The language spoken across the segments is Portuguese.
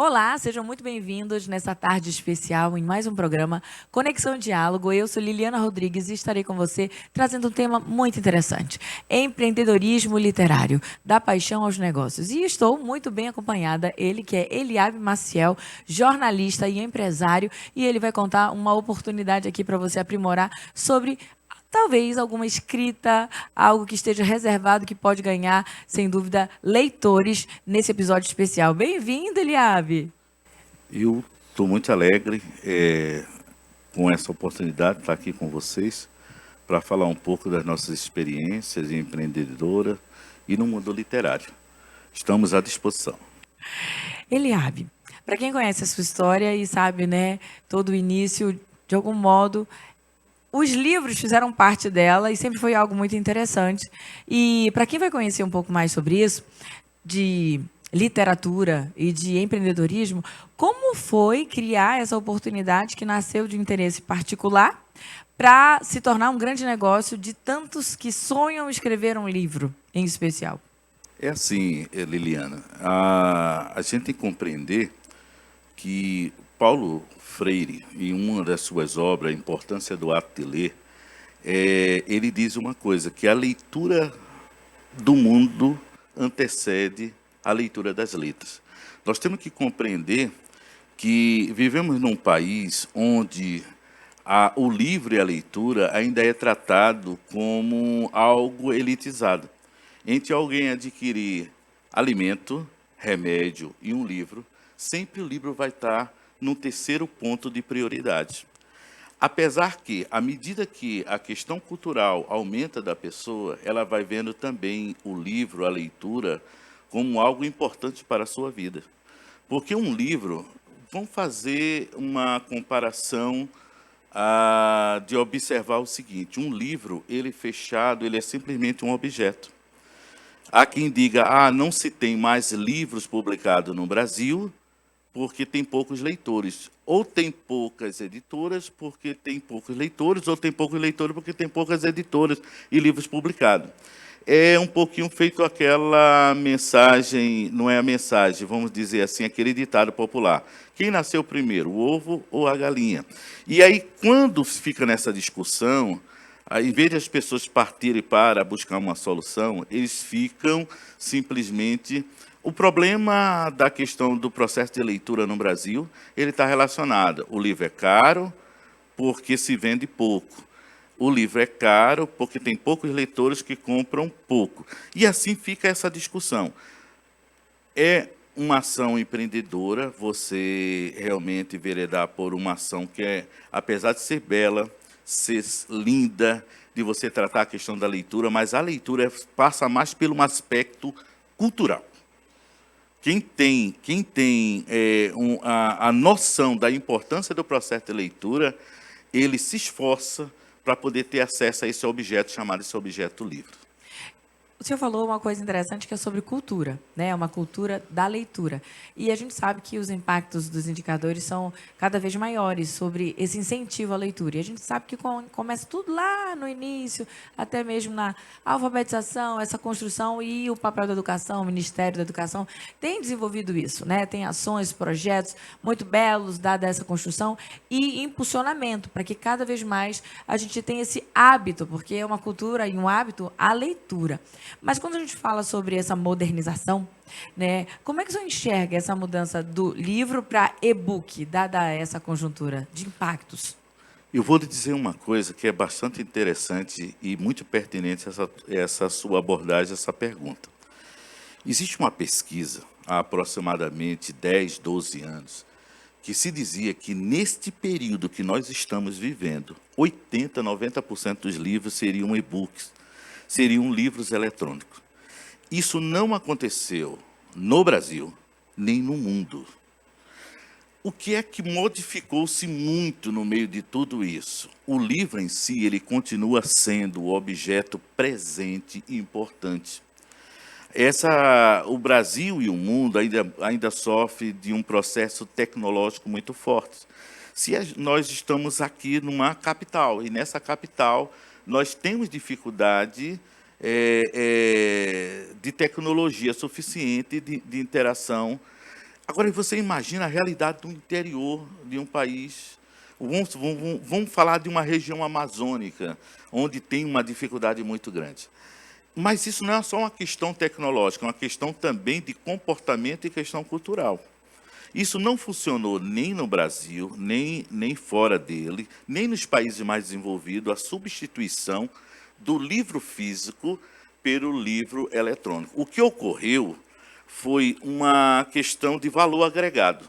Olá, sejam muito bem-vindos nessa tarde especial em mais um programa Conexão Diálogo. Eu sou Liliana Rodrigues e estarei com você trazendo um tema muito interessante: empreendedorismo literário, da paixão aos negócios. E estou muito bem acompanhada, ele que é Eliabe Maciel, jornalista e empresário, e ele vai contar uma oportunidade aqui para você aprimorar sobre talvez alguma escrita, algo que esteja reservado, que pode ganhar, sem dúvida, leitores nesse episódio especial. Bem-vindo, Eliabe! Eu estou muito alegre com essa oportunidade de estar aqui com vocês para falar um pouco das nossas experiências em empreendedora e no mundo literário. Estamos à disposição. Eliabe, para quem conhece a sua história e sabe, né, todo o início, de algum modo, os livros fizeram parte dela e sempre foi algo muito interessante. E para quem vai conhecer um pouco mais sobre isso, de literatura e de empreendedorismo, como foi criar essa oportunidade que nasceu de interesse particular para se tornar um grande negócio de tantos que sonham escrever um livro, em especial? É assim, Liliana, a gente tem que compreender que Paulo Freire, em uma das suas obras, A Importância do Ato de Ler, ele diz uma coisa, que a leitura do mundo antecede a leitura das letras. Nós temos que compreender que vivemos num país onde o livro e a leitura ainda é tratado como algo elitizado. Entre alguém adquirir alimento, remédio e um livro, sempre o livro vai estar no terceiro ponto de prioridade. Apesar que, à medida que a questão cultural aumenta da pessoa, ela vai vendo também o livro, a leitura, como algo importante para a sua vida. Porque um livro, vamos fazer uma comparação de observar o seguinte, um livro, ele fechado, ele é simplesmente um objeto. Há quem diga, não se tem mais livros publicados no Brasil, porque tem poucos leitores. Ou tem poucas editoras porque tem poucos leitores, ou tem poucos leitores porque tem poucas editoras e livros publicados. É um pouquinho feito aquela mensagem, não é a mensagem, vamos dizer assim, aquele ditado popular. Quem nasceu primeiro, o ovo ou a galinha? E aí, quando fica nessa discussão, em vez de as pessoas partirem para buscar uma solução, eles ficam simplesmente... O problema da questão do processo de leitura no Brasil, ele está relacionado. O livro é caro porque se vende pouco. O livro é caro porque tem poucos leitores que compram pouco. E assim fica essa discussão. É uma ação empreendedora, você realmente enveredar por uma ação que é, apesar de ser bela, ser linda, de você tratar a questão da leitura, mas a leitura passa mais pelo um aspecto cultural. Quem tem a noção da importância do processo de leitura, ele se esforça para poder ter acesso a esse objeto, chamado esse objeto livro. O senhor falou uma coisa interessante que é sobre cultura, né? Uma cultura da leitura. E a gente sabe que os impactos dos indicadores são cada vez maiores sobre esse incentivo à leitura. E a gente sabe que começa tudo lá no início, até mesmo na alfabetização, essa construção e o papel da educação, o Ministério da Educação tem desenvolvido isso, né? Tem ações, projetos muito belos dada essa construção e impulsionamento para que cada vez mais a gente tenha esse hábito, porque é uma cultura e um hábito a leitura. Mas quando a gente fala sobre essa modernização, né, como é que você enxerga essa mudança do livro para e-book, dada essa conjuntura de impactos? Eu vou lhe dizer uma coisa que é bastante interessante e muito pertinente essa sua abordagem, essa pergunta. Existe uma pesquisa há aproximadamente 10, 12 anos, que se dizia que neste período que nós estamos vivendo, 80, 90% dos livros seriam e-books, seriam livros eletrônicos. Isso não aconteceu no Brasil, nem no mundo. O que é que modificou-se muito no meio de tudo isso? O livro em si, ele continua sendo o objeto presente e importante. O Brasil e o mundo ainda sofrem de um processo tecnológico muito forte. Nós estamos aqui numa capital, e nessa capital nós temos dificuldade de tecnologia suficiente de interação. Agora, você imagina a realidade do interior de um país. Vamos falar de uma região amazônica, onde tem uma dificuldade muito grande. Mas isso não é só uma questão tecnológica, é uma questão também de comportamento e questão cultural. Isso não funcionou nem no Brasil, nem fora dele, nem nos países mais desenvolvidos, a substituição do livro físico pelo livro eletrônico. O que ocorreu foi uma questão de valor agregado.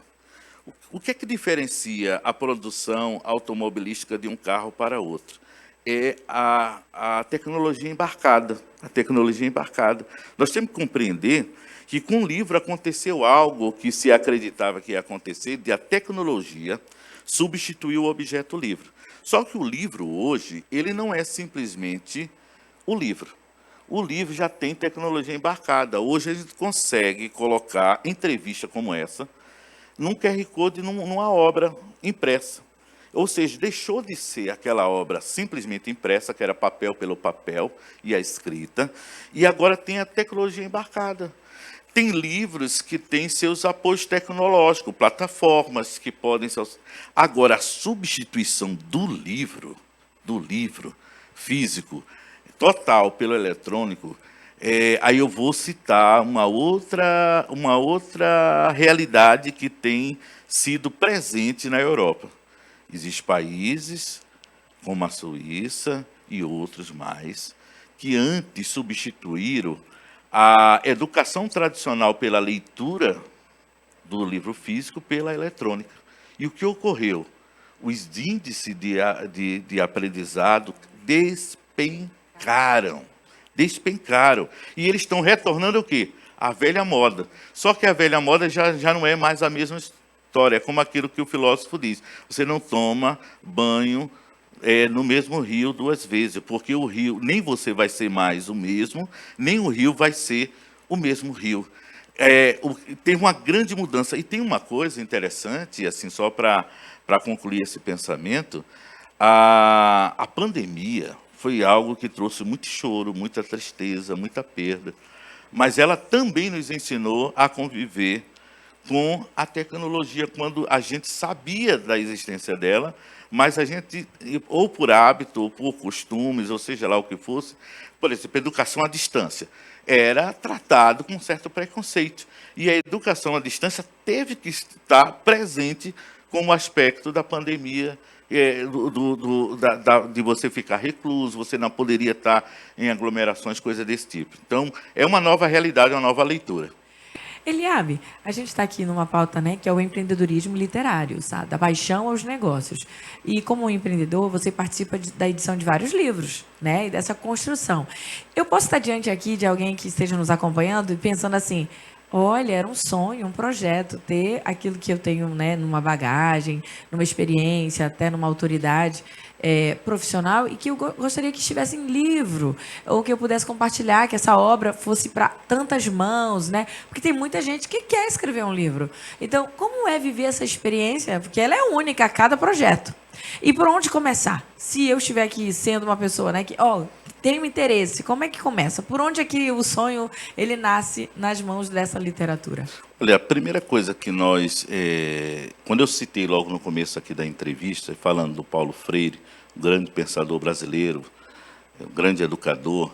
O que é que diferencia a produção automobilística de um carro para outro? É a tecnologia embarcada. A tecnologia embarcada. Nós temos que compreender que com o livro aconteceu algo que se acreditava que ia acontecer, de a tecnologia substituir o objeto livro. Só que o livro hoje, ele não é simplesmente o livro. O livro já tem tecnologia embarcada. Hoje a gente consegue colocar entrevista como essa num QR Code, numa obra impressa. Ou seja, deixou de ser aquela obra simplesmente impressa, que era papel pelo papel e a escrita, e agora tem a tecnologia embarcada. Tem livros que têm seus apoios tecnológicos, plataformas que podem ser... Agora, a substituição do livro físico, total pelo eletrônico, aí eu vou citar uma outra realidade que tem sido presente na Europa. Existem países, como a Suíça e outros mais, que antes substituíram a educação tradicional pela leitura do livro físico pela eletrônica. E o que ocorreu? Os índices de aprendizado despencaram. E eles estão retornando o quê? A velha moda. Só que a velha moda já não é mais a mesma história. É como aquilo que o filósofo diz. Você não toma banho no mesmo rio 2 vezes, porque o rio, nem você vai ser mais o mesmo, nem o rio vai ser o mesmo rio. Tem uma grande mudança. E tem uma coisa interessante, assim, só para concluir esse pensamento, a pandemia foi algo que trouxe muito choro, muita tristeza, muita perda, mas ela também nos ensinou a conviver com a tecnologia, quando a gente sabia da existência dela, mas a gente, ou por hábito, ou por costumes, ou seja lá o que fosse, por exemplo, educação à distância, era tratado com certo preconceito. E a educação à distância teve que estar presente como aspecto da pandemia, de você ficar recluso, você não poderia estar em aglomerações, coisas desse tipo. Então, é uma nova realidade, uma nova leitura. Eliabe, a gente está aqui numa pauta, né, que é o empreendedorismo literário, sabe? Da paixão aos negócios. E como empreendedor, você participa da edição de vários livros, né, e dessa construção. Eu posso estar diante aqui de alguém que esteja nos acompanhando e pensando assim: olha, era um sonho, um projeto, ter aquilo que eu tenho, né, numa bagagem, numa experiência, até numa autoridade profissional, e que eu gostaria que estivesse em livro, ou que eu pudesse compartilhar, que essa obra fosse para tantas mãos, né? Porque tem muita gente que quer escrever um livro. Então, como é viver essa experiência? Porque ela é única a cada projeto. E por onde começar? Se eu estiver aqui sendo uma pessoa, né, que tem um interesse, como é que começa? Por onde é que o sonho ele nasce nas mãos dessa literatura? Olha, a primeira coisa que nós... quando eu citei logo no começo aqui da entrevista, falando do Paulo Freire, um grande pensador brasileiro, um grande educador,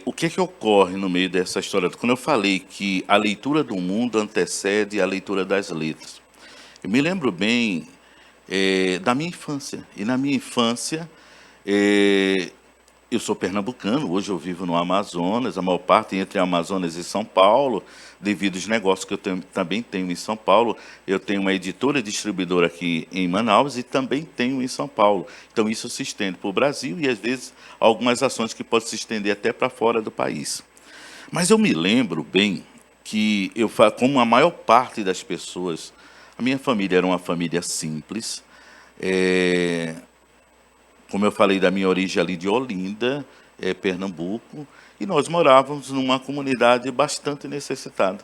o que é que ocorre no meio dessa história? Quando eu falei que a leitura do mundo antecede a leitura das letras. Eu me lembro bem da minha infância. E na minha infância... eu sou pernambucano, hoje eu vivo no Amazonas, a maior parte entre Amazonas e São Paulo, devido aos negócios que eu também tenho em São Paulo. Eu tenho uma editora e distribuidora aqui em Manaus e também tenho em São Paulo. Então isso se estende para o Brasil e às vezes algumas ações que podem se estender até para fora do país. Mas eu me lembro bem que, como a maior parte das pessoas, a minha família era uma família simples, como eu falei da minha origem ali de Olinda, Pernambuco, e nós morávamos numa comunidade bastante necessitada.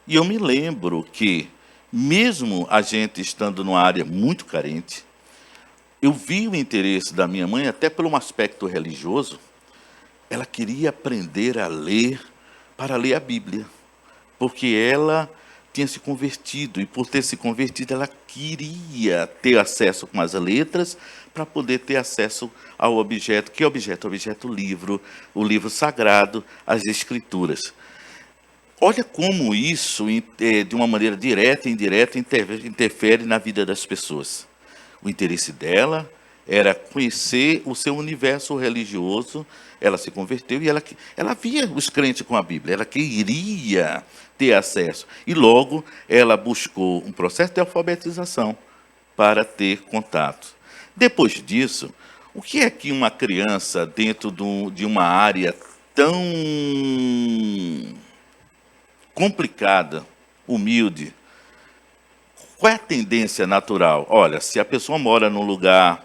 E eu me lembro que, mesmo a gente estando numa área muito carente, eu vi o interesse da minha mãe, até por um aspecto religioso. Ela queria aprender a ler, para ler a Bíblia, porque ela tinha se convertido, e por ter se convertido, ela queria ter acesso com as letras para poder ter acesso ao objeto. Que objeto? O objeto livro, o livro sagrado, as escrituras. Olha como isso, de uma maneira direta e indireta, interfere na vida das pessoas. O interesse dela era conhecer o seu universo religioso. Ela se converteu e ela via os crentes com a Bíblia, ela queria ter acesso. E logo ela buscou um processo de alfabetização para ter contato. Depois disso, o que é que uma criança dentro de uma área tão complicada, humilde, qual é a tendência natural? Olha, se a pessoa mora num lugar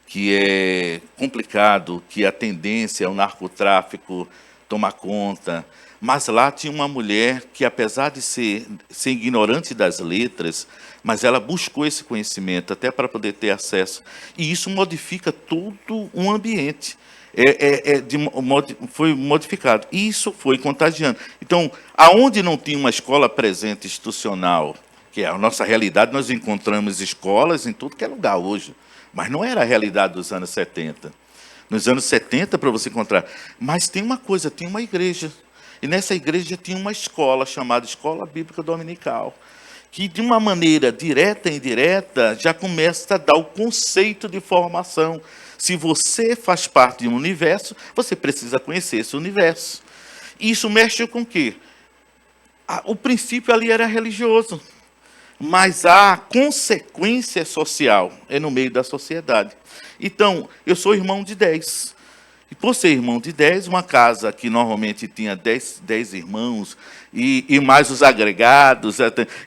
que é complicado, que a tendência é o narcotráfico tomar conta, mas lá tinha uma mulher que, apesar de ser ignorante das letras, mas ela buscou esse conhecimento até para poder ter acesso. E isso modifica todo um ambiente. Foi modificado. E isso foi contagiando. Então, aonde não tinha uma escola presente institucional, que é a nossa realidade, nós encontramos escolas em tudo que é lugar hoje. Mas não era a realidade dos anos 70. Nos anos 70, para você encontrar. Mas tem uma coisa, tinha uma igreja. E nessa igreja tinha uma escola chamada Escola Bíblica Dominical, que, de uma maneira direta e indireta, já começa a dar o conceito de formação. Se você faz parte de um universo, você precisa conhecer esse universo. Isso mexe com o quê? O princípio ali era religioso, mas a consequência social é no meio da sociedade. Então, eu sou irmão de 10. E por ser irmão de 10, uma casa que normalmente tinha 10 irmãos, e mais os agregados,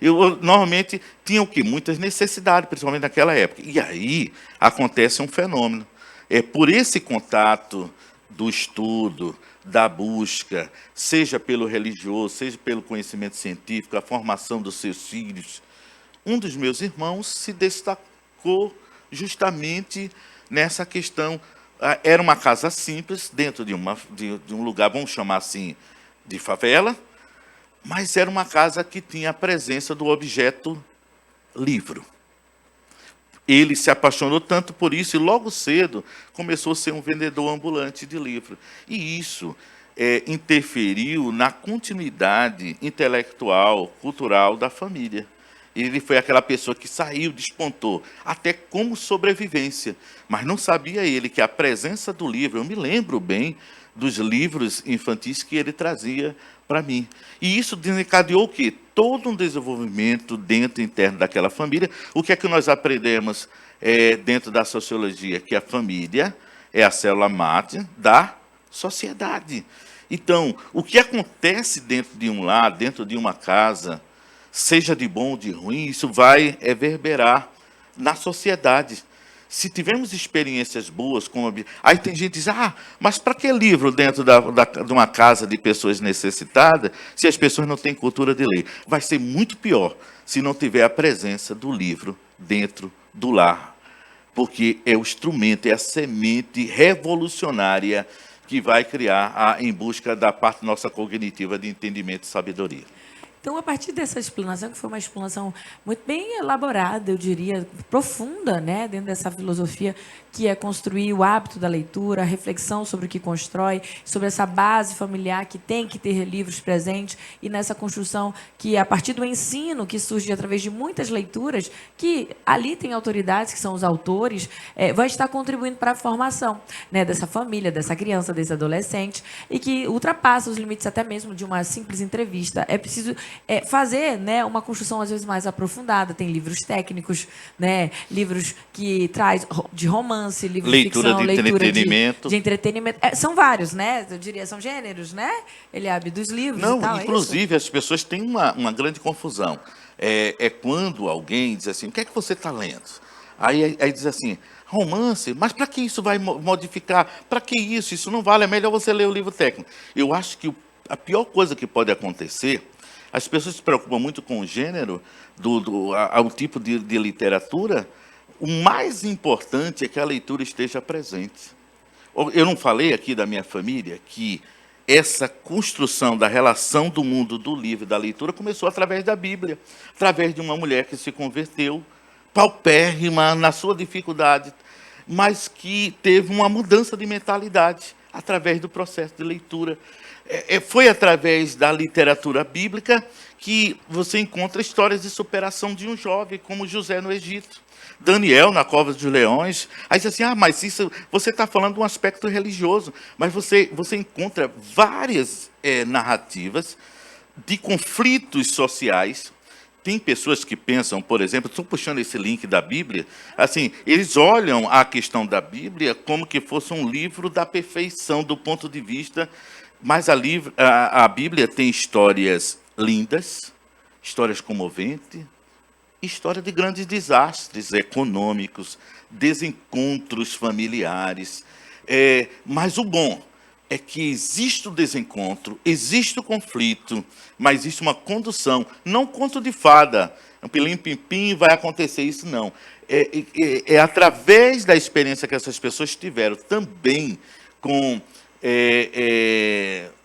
eu normalmente tinha o quê? Muitas necessidades, principalmente naquela época. E aí acontece um fenômeno. É por esse contato do estudo, da busca, seja pelo religioso, seja pelo conhecimento científico, a formação dos seus filhos, um dos meus irmãos se destacou justamente nessa questão. Era uma casa simples, dentro de um lugar, vamos chamar assim, de favela, mas era uma casa que tinha a presença do objeto livro. Ele se apaixonou tanto por isso e logo cedo começou a ser um vendedor ambulante de livro. E isso interferiu na continuidade intelectual, cultural da família. Ele foi aquela pessoa que saiu, despontou, até como sobrevivência. Mas não sabia ele que a presença do livro, eu me lembro bem dos livros infantis que ele trazia para mim. E isso desencadeou o quê? Todo um desenvolvimento dentro interno daquela família. O que é que nós aprendemos dentro da sociologia? Que a família é a célula máter da sociedade. Então, o que acontece dentro de um lar, dentro de uma casa, seja de bom ou de ruim, isso vai reverberar na sociedade. Se tivermos experiências boas, aí tem gente que diz, mas para que livro dentro de uma casa de pessoas necessitadas, se as pessoas não têm cultura de ler? Vai ser muito pior se não tiver a presença do livro dentro do lar, porque é o instrumento, é a semente revolucionária que vai criar em busca da parte nossa cognitiva de entendimento e sabedoria. Então, a partir dessa explanação, que foi uma explanação muito bem elaborada, eu diria, profunda, né, dentro dessa filosofia, que é construir o hábito da leitura, a reflexão sobre o que constrói, sobre essa base familiar que tem que ter livros presentes, e nessa construção que, a partir do ensino, que surge através de muitas leituras, que ali tem autoridades, que são os autores, vai estar contribuindo para a formação, né, dessa família, dessa criança, desse adolescente, e que ultrapassa os limites até mesmo de uma simples entrevista. É preciso fazer, né, uma construção às vezes mais aprofundada. Tem livros técnicos, né, livros que traz de romance, livros leitura de ficção, de entretenimento. De entretenimento. São vários, né? Eu diria, são gêneros, né, Eliabe, dos livros. Não, e tal, inclusive as pessoas têm uma grande confusão. Quando alguém diz assim, o que é que você está lendo? Aí diz assim, romance, mas para que isso vai modificar? Para que isso? Isso não vale, é melhor você ler o livro técnico. Eu acho que a pior coisa que pode acontecer, as pessoas se preocupam muito com o gênero, ao tipo de literatura. O mais importante é que a leitura esteja presente. Eu não falei aqui da minha família, que essa construção da relação do mundo do livro e da leitura começou através da Bíblia, através de uma mulher que se converteu, paupérrima na sua dificuldade, mas que teve uma mudança de mentalidade através do processo de leitura. Foi através da literatura bíblica que você encontra histórias de superação de um jovem, como José no Egito, Daniel na cova dos leões. Aí você assim, mas isso você está falando de um aspecto religioso, mas você encontra várias narrativas de conflitos sociais. Tem pessoas que pensam, por exemplo, estou puxando esse link da Bíblia, assim, eles olham a questão da Bíblia como que fosse um livro da perfeição do ponto de vista, mas a Bíblia tem histórias lindas, histórias comoventes, história de grandes desastres econômicos, desencontros familiares. Mas o bom é que existe o desencontro, existe o conflito, mas existe uma condução, não conto de fada, um pilim-pim-pim, vai acontecer isso, não. Através da experiência que essas pessoas tiveram, também com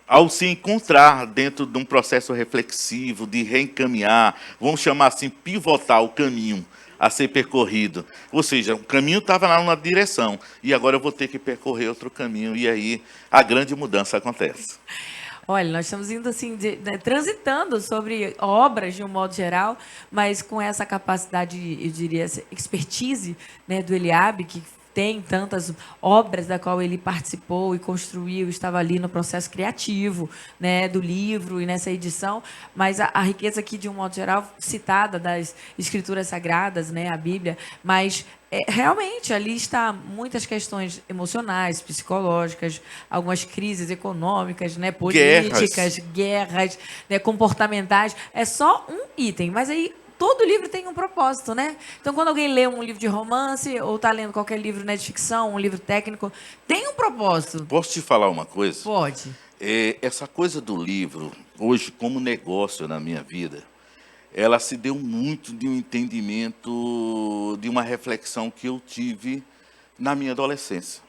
ao se encontrar dentro de um processo reflexivo, de reencaminhar, vamos chamar assim, pivotar o caminho a ser percorrido. Ou seja, o caminho estava lá numa direção, e agora eu vou ter que percorrer outro caminho, e aí a grande mudança acontece. Olha, nós estamos indo assim, transitando sobre obras de um modo geral, mas com essa capacidade, eu diria, essa expertise, né, do Eliabe, que tem tantas obras da qual ele participou e construiu, estava ali no processo criativo, né, do livro e nessa edição, mas a riqueza aqui, de um modo geral, citada das escrituras sagradas, né, a Bíblia, mas realmente ali está muitas questões emocionais, psicológicas, algumas crises econômicas, né, políticas, guerras, né, comportamentais. É só um item, mas aí todo livro tem um propósito, né? Então, quando alguém lê um livro de romance ou está lendo qualquer livro, né, de ficção, um livro técnico, tem um propósito. Posso te falar uma coisa? Pode. Essa coisa do livro, hoje, como negócio na minha vida, ela se deu muito de um entendimento, de uma reflexão que eu tive na minha adolescência.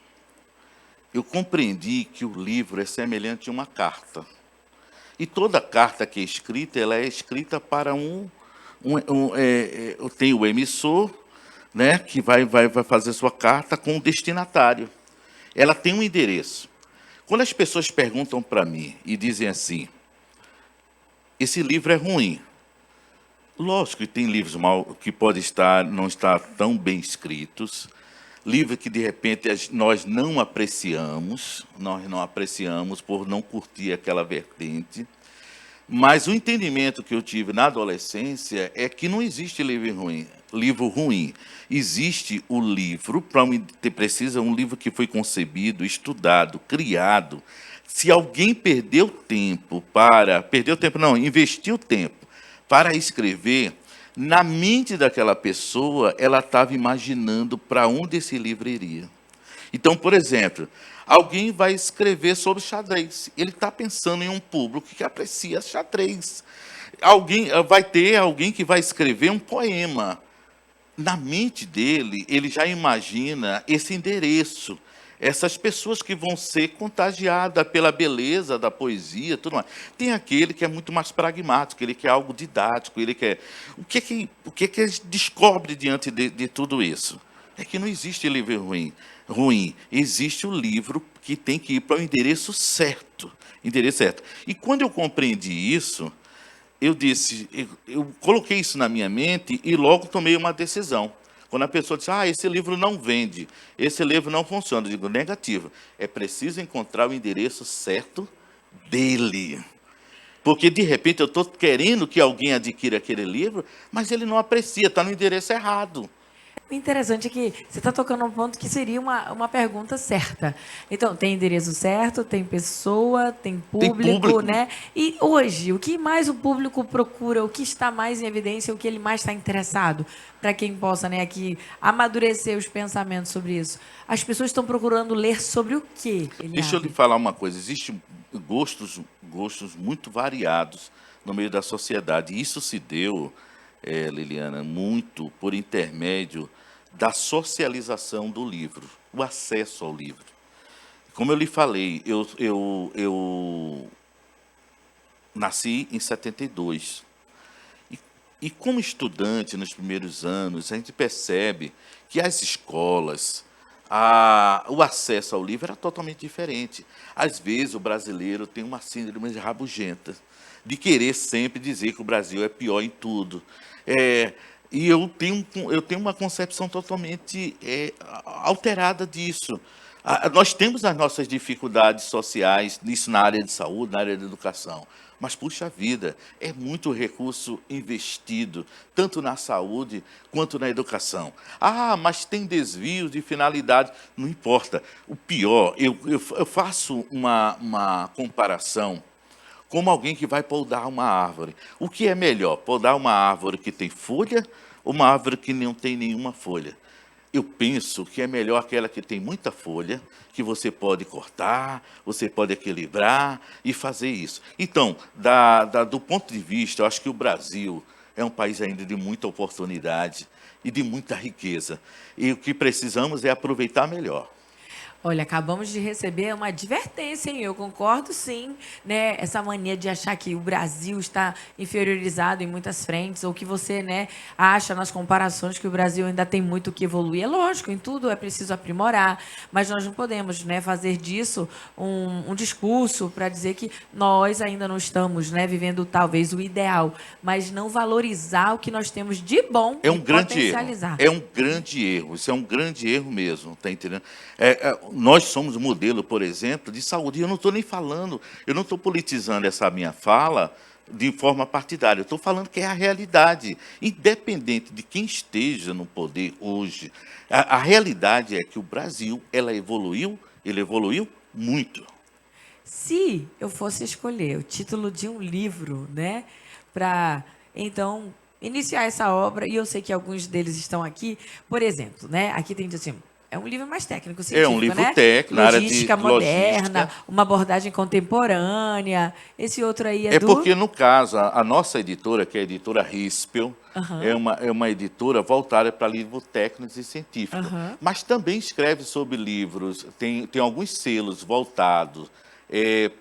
Eu compreendi que o livro é semelhante a uma carta. E toda carta que é escrita, ela é escrita para tem o emissor, né, que vai fazer sua carta com o destinatário. Ela tem um endereço. Quando as pessoas perguntam para mim e dizem assim, esse livro é ruim. Lógico que tem livros que podem não estar tão bem escritos, livros que de repente nós não apreciamos por não curtir aquela vertente. Mas o entendimento que eu tive na adolescência é que não existe livro ruim. Existe o livro, precisa um livro que foi concebido, estudado, criado. Se alguém investiu tempo para escrever, na mente daquela pessoa, ela estava imaginando para onde esse livro iria. Então, por exemplo, alguém vai escrever sobre xadrez. Ele está pensando em um público que aprecia xadrez. Vai ter alguém que vai escrever um poema. Na mente dele, ele já imagina esse endereço. Essas pessoas que vão ser contagiadas pela beleza da poesia, tudo mais. Tem aquele que é muito mais pragmático, ele quer algo didático, ele quer... O que ele descobre diante de tudo isso? É que não existe livro ruim. Existe o livro que tem que ir para o endereço certo. E quando eu compreendi isso, eu coloquei isso na minha mente e logo tomei uma decisão. Quando a pessoa diz, esse livro não vende, esse livro não funciona, eu digo, negativo. É preciso encontrar o endereço certo dele. Porque, de repente, eu estou querendo que alguém adquira aquele livro, mas ele não aprecia, está no endereço errado. O interessante é que você está tocando um ponto que seria uma pergunta certa. Então, tem endereço certo, tem pessoa, tem público, né? E hoje, o que mais o público procura, o que está mais em evidência, o que ele mais está interessado? Para quem possa, né, aqui amadurecer os pensamentos sobre isso. As pessoas estão procurando ler sobre o quê? Deixa eu lhe falar uma coisa. Existem gostos muito variados no meio da sociedade. Isso se deu... Liliana, muito por intermédio da socialização do livro, o acesso ao livro. Como eu lhe falei, eu nasci em 72. E como estudante, nos primeiros anos, a gente percebe que as escolas, o acesso ao livro era totalmente diferente. Às vezes, o brasileiro tem uma síndrome rabugenta, de querer sempre dizer que o Brasil é pior em tudo. E eu tenho uma concepção totalmente alterada disso. Nós temos as nossas dificuldades sociais, nisso na área de saúde, na área da educação. Mas, puxa vida, é muito recurso investido, tanto na saúde quanto na educação. Mas tem desvios de finalidade. Não importa. O pior, eu faço uma comparação como alguém que vai podar uma árvore. O que é melhor, podar uma árvore que tem folha ou uma árvore que não tem nenhuma folha? Eu penso que é melhor aquela que tem muita folha, que você pode cortar, você pode equilibrar e fazer isso. Então, do ponto de vista, eu acho que o Brasil é um país ainda de muita oportunidade e de muita riqueza. E o que precisamos é aproveitar melhor. Olha, acabamos de receber uma advertência, hein? Eu concordo, sim, né? Essa mania de achar que o Brasil está inferiorizado em muitas frentes, ou que você, né, acha nas comparações que o Brasil ainda tem muito que evoluir. É lógico, em tudo é preciso aprimorar, mas nós não podemos, né, fazer disso um discurso para dizer que nós ainda não estamos, né, vivendo talvez o ideal, mas não valorizar o que nós temos de bom É e um grande erro. potencializar. É um grande erro. Isso é um grande erro mesmo, está entendendo? Nós somos modelo, por exemplo, de saúde. E eu não estou nem falando, eu não estou politizando essa minha fala de forma partidária. Eu estou falando que é a realidade. Independente de quem esteja no poder hoje, a realidade é que o Brasil, ele evoluiu muito. Se eu fosse escolher o título de um livro, né, para então iniciar essa obra, e eu sei que alguns deles estão aqui, por exemplo, né, aqui tem assim, é um livro mais técnico, É um científico, livro né? técnico, na área Logística de logística. moderna, uma abordagem contemporânea. Esse outro aí é É do. porque, no caso, a nossa editora, que é a editora Rispel, Aham, é uma editora voltada para livros técnicos e científicos. aham. Mas também escreve sobre livros, tem alguns selos voltados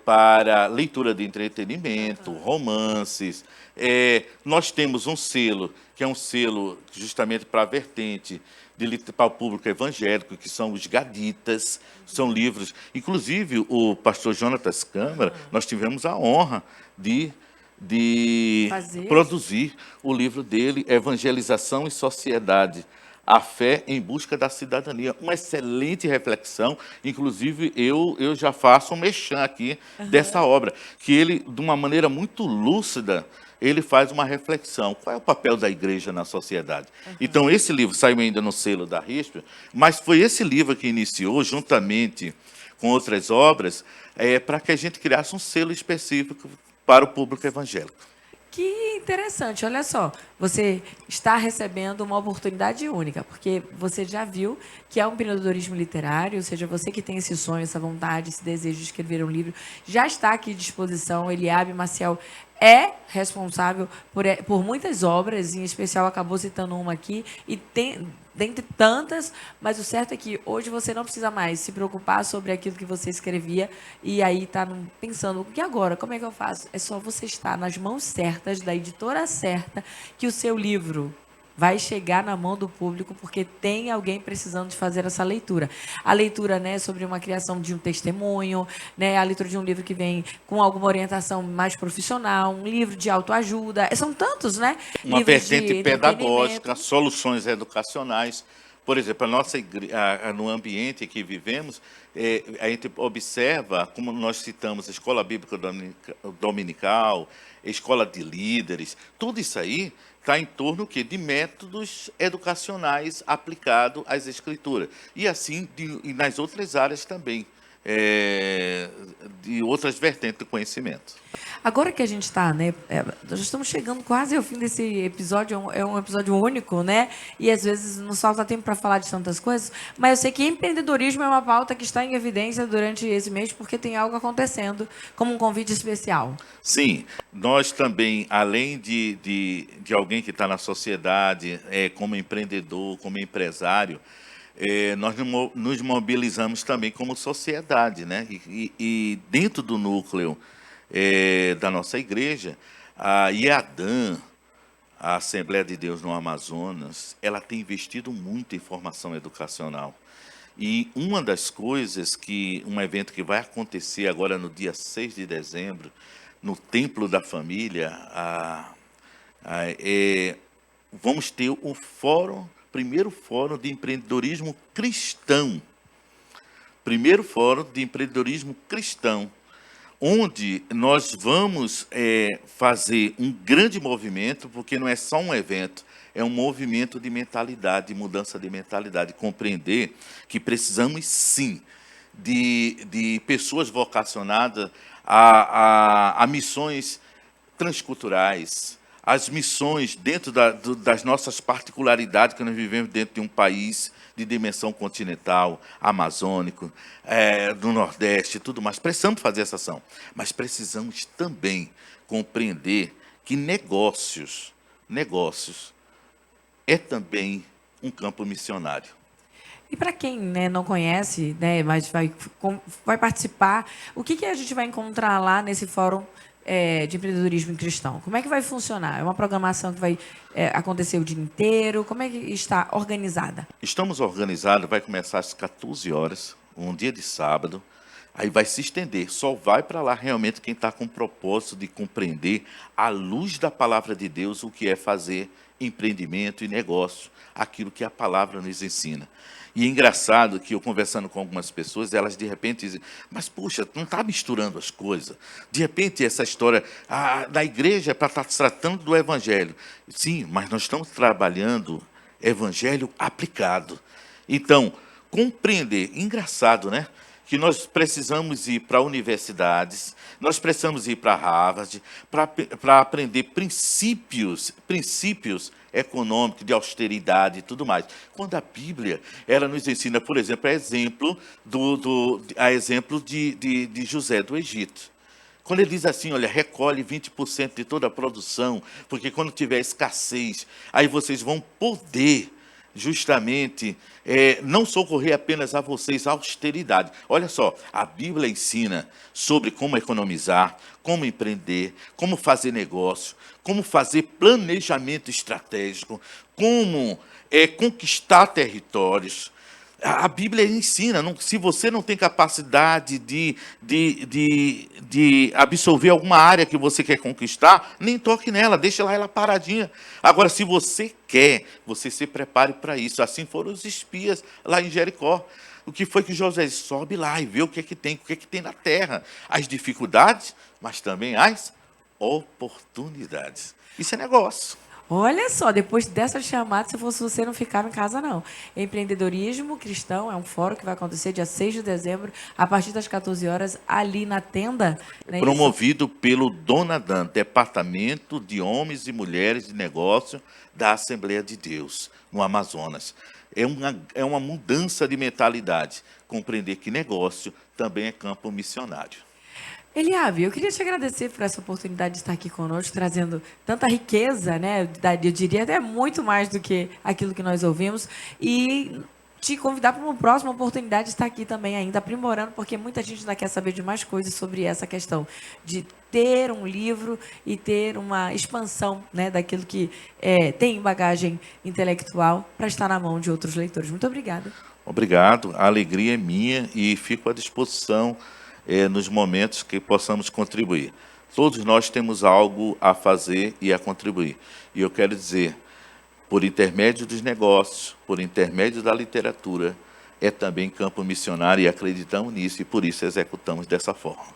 para leitura de entretenimento, romances. Nós temos um selo, que é um selo justamente para a vertente para o público evangélico, que são os Gaditas, são livros. Inclusive, o pastor Jonatas Câmara, nós tivemos a honra de Fazer. produzir o livro dele, Evangelização e Sociedade, a fé em busca da cidadania. Uma excelente reflexão, inclusive eu já faço um merchan aqui dessa obra, que ele, de uma maneira muito lúcida, ele faz uma reflexão. Qual é o papel da igreja na sociedade? Então, esse livro saiu ainda no selo da RISP, mas foi esse livro que iniciou, juntamente com outras obras, para que a gente criasse um selo específico para o público evangélico. Que interessante, olha só, você está recebendo uma oportunidade única, porque você já viu que é um empreendedorismo literário, ou seja, você que tem esse sonho, essa vontade, esse desejo de escrever um livro, já está aqui à disposição. Eliabe Maciel é responsável por muitas obras, em especial acabou citando uma aqui, e tem, dentre tantas, mas o certo é que hoje você não precisa mais se preocupar sobre aquilo que você escrevia e aí está pensando, e agora, como é que eu faço? É só você estar nas mãos certas, da editora certa, que o seu livro vai chegar na mão do público, porque tem alguém precisando de fazer essa leitura. A leitura, né, sobre uma criação de um testemunho, né, a leitura de um livro que vem com alguma orientação mais profissional, um livro de autoajuda, são tantos, né? Uma Livros de vertente pedagógica, entretenimento. soluções educacionais. Por exemplo, no ambiente que vivemos, a gente observa, como nós citamos, a Escola Bíblica Dominical, a Escola de Líderes, tudo isso aí está em torno o quê? De métodos educacionais aplicados às escrituras. E assim e nas outras áreas também, de outras vertentes do conhecimento. Agora que a gente está, né? Nós estamos chegando quase ao fim desse episódio, é um episódio único, né? E às vezes não falta tempo para falar de tantas coisas, mas eu sei que empreendedorismo é uma pauta que está em evidência durante esse mês, porque tem algo acontecendo, como um convite especial. Sim, nós também, além de alguém que está na sociedade, como empreendedor, como empresário, nós nos mobilizamos também como sociedade, né? E dentro do núcleo da nossa igreja, a IADAM, a Assembleia de Deus no Amazonas, ela tem investido muito em formação educacional. E uma das coisas um evento que vai acontecer agora no dia 6 de dezembro, no Templo da Família, vamos ter o primeiro fórum de empreendedorismo cristão. Primeiro fórum de empreendedorismo cristão, onde nós vamos fazer um grande movimento, porque não é só um evento, é um movimento de mentalidade, de mudança de mentalidade, compreender que precisamos, sim, de pessoas vocacionadas a missões transculturais, as missões dentro das nossas particularidades, que nós vivemos dentro de um país de dimensão continental, amazônico, do Nordeste e tudo mais. Precisamos fazer essa ação, mas precisamos também compreender que negócios é também um campo missionário. E para quem, né, não conhece, né, mas vai participar, o que a gente vai encontrar lá nesse fórum de empreendedorismo cristão? Como é que vai funcionar? É uma programação que vai acontecer o dia inteiro? Como é que está organizada? Estamos organizados, vai começar às 14 horas, um dia de sábado, aí vai se estender. Só vai para lá realmente quem está com o propósito de compreender, à luz da palavra de Deus, o que é fazer empreendimento e negócio, aquilo que a palavra nos ensina. E é engraçado que eu, conversando com algumas pessoas, elas de repente dizem, mas puxa, não está misturando as coisas. De repente essa história da igreja é para estar tratando do evangelho. Sim, mas nós estamos trabalhando evangelho aplicado. Então, compreender, engraçado, né? Que nós precisamos ir para universidades, nós precisamos ir para Harvard para aprender princípios econômicos, de austeridade e tudo mais. Quando a Bíblia, ela nos ensina, por exemplo, a exemplo de José do Egito. Quando ele diz assim, olha, recolhe 20% de toda a produção, porque quando tiver escassez, aí vocês vão poder justamente não socorrer apenas a vocês a austeridade. Olha só, a Bíblia ensina sobre como economizar, como empreender, como fazer negócio, como fazer planejamento estratégico, como conquistar territórios. A Bíblia ensina, se você não tem capacidade de absorver alguma área que você quer conquistar, nem toque nela, deixa lá ela paradinha. Agora, se você quer, você se prepare para isso. Assim foram os espias lá em Jericó. O que foi que José disse? Sobe lá e vê o que é que tem na terra. As dificuldades, mas também as oportunidades. Isso é negócio. Olha só, depois dessa chamada, se fosse você, não ficava em casa, não. Empreendedorismo Cristão é um fórum que vai acontecer dia 6 de dezembro, a partir das 14 horas, ali na tenda. Promovido pelo Donadan, Departamento de Homens e Mulheres de Negócio da Assembleia de Deus, no Amazonas. É uma mudança de mentalidade, compreender que negócio também é campo missionário. Eliabe, eu queria te agradecer por essa oportunidade de estar aqui conosco, trazendo tanta riqueza, né? Eu diria até muito mais do que aquilo que nós ouvimos, e te convidar para uma próxima oportunidade de estar aqui também ainda aprimorando, porque muita gente ainda quer saber de mais coisas sobre essa questão de ter um livro e ter uma expansão, né, daquilo que tem bagagem intelectual para estar na mão de outros leitores. Muito obrigada. Obrigado, a alegria é minha e fico à disposição nos momentos que possamos contribuir. Todos nós temos algo a fazer e a contribuir. E eu quero dizer, por intermédio dos negócios, por intermédio da literatura, é também campo missionário e acreditamos nisso e por isso executamos dessa forma.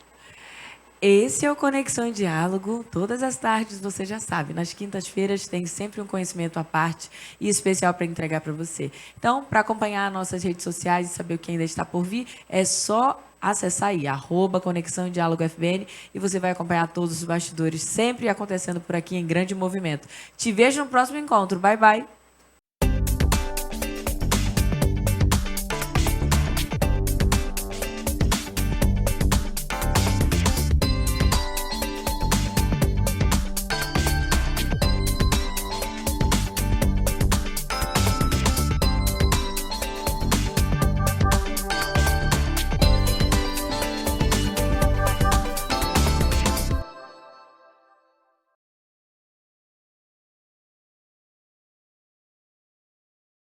Esse é o Conexão em Diálogo. Todas as tardes, você já sabe, nas quintas-feiras tem sempre um conhecimento à parte e especial para entregar para você. Então, para acompanhar nossas redes sociais e saber o que ainda está por vir, é só acessar aí, @Conexão em Diálogo FBN, e você vai acompanhar todos os bastidores sempre acontecendo por aqui em grande movimento. Te vejo no próximo encontro. Bye, bye.